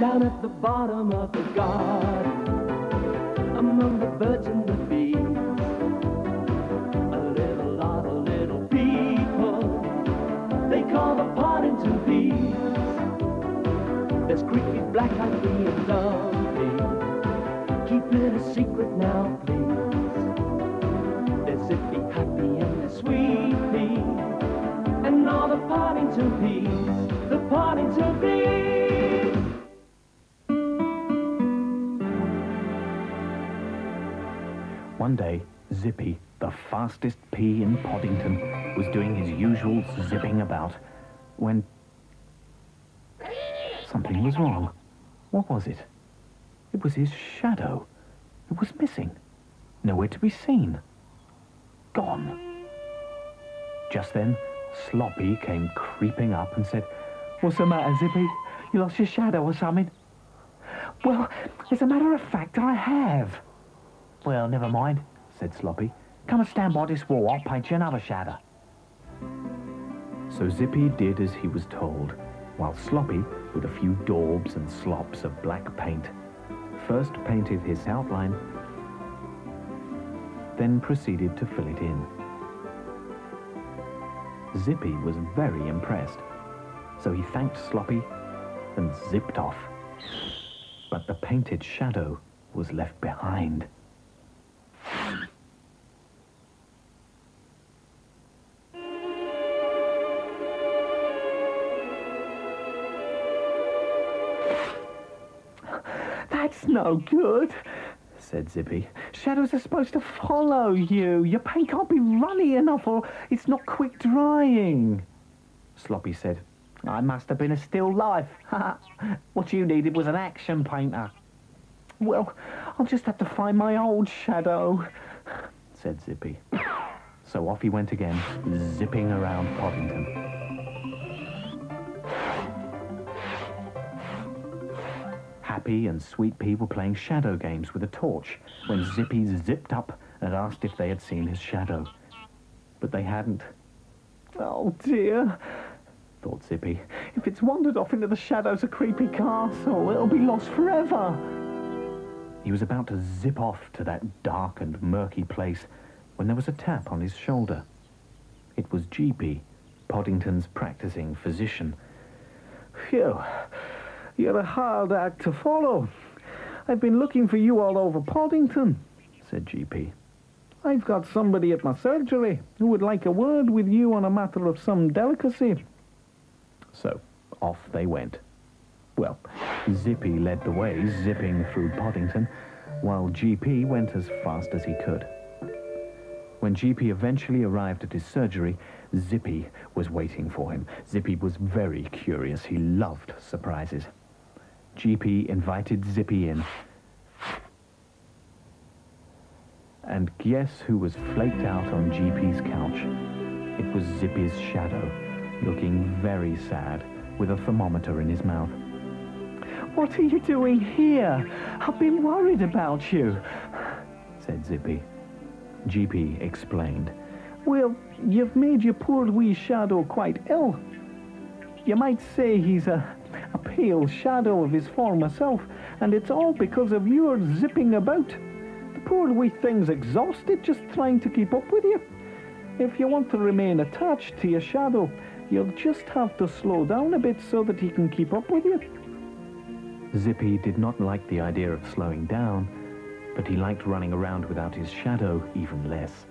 Down at the bottom of the garden, among the birds and the bees, a little lot of little people they call the Poddington Peas. There's creepy, black-eyed bee and lovely. Keep it a secret now, please. They're zippy, happy, and they're sweetly, and all the Poddington Peas, the Poddington Peas. One day, Zippy, the fastest pea in Poddington, was doing his usual zipping about when something was wrong. What was it? It was his shadow. It was missing. Nowhere to be seen. Gone. Just then, Sloppy came creeping up and said, "What's the matter, Zippy? You lost your shadow or something?" "Well, as a matter of fact, I have." "Well, never mind," said Sloppy. "Come and stand by this wall. I'll paint you another shadow." So Zippy did as he was told, while Sloppy, with a few daubs and slops of black paint, first painted his outline, then proceeded to fill it in. Zippy was very impressed, so he thanked Sloppy and zipped off. But the painted shadow was left behind. "That's no good," said Zippy. "Shadows are supposed to follow you. Your paint can't be runny enough or it's not quick drying." Sloppy said, "I must have been a still life. What you needed was an action painter." "Well, I'll just have to find my old shadow," said Zippy. So off he went again, zipping around Poddington. Happy and Sweet Pea were playing shadow games with a torch when Zippy zipped up and asked if they had seen his shadow. But they hadn't. "Oh dear," thought Zippy. "If it's wandered off into the shadows of Creepy Castle, it'll be lost forever." He was about to zip off to that dark and murky place when there was a tap on his shoulder. It was GP, Poddington's practicing physician. "Phew, you're a hard act to follow. I've been looking for you all over Poddington," said GP. "I've got somebody at my surgery who would like a word with you on a matter of some delicacy." So off they went. Well, Zippy led the way, zipping through Poddington, while GP went as fast as he could. When GP eventually arrived at his surgery, Zippy was waiting for him. Zippy was very curious. He loved surprises. GP invited Zippy in. And guess who was flaked out on GP's couch? It was Zippy's shadow, looking very sad, with a thermometer in his mouth. "What are you doing here? I've been worried about you," said Zippy. GP explained. "Well, you've made your poor wee shadow quite ill. You might say he's a pale shadow of his former self, and it's all because of your zipping about. The poor wee thing's exhausted just trying to keep up with you. If you want to remain attached to your shadow, you'll just have to slow down a bit so that he can keep up with you." Zippy did not like the idea of slowing down, but he liked running around without his shadow even less.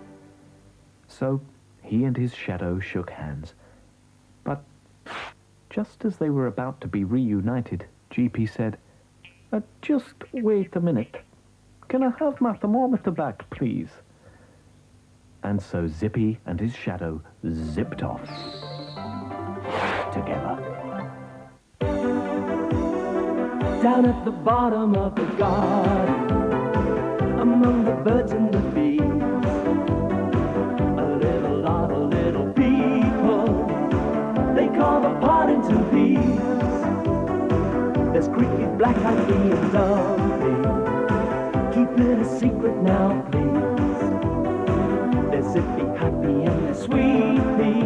So he and his shadow shook hands. But just as they were about to be reunited, GP said, "Just wait a minute. Can I have my thermometer back, please?" And so Zippy and his shadow zipped off together. Down at the bottom of the garden, among the birds and the bees, a little lot of little people they call the Poddington Peas. There's creepy, black-eyed bee and lovely. Keep it a secret now, please. They're zippy, happy, and they're sweetly,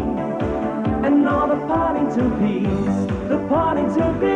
and all the Poddington Peas, the Poddington Peas.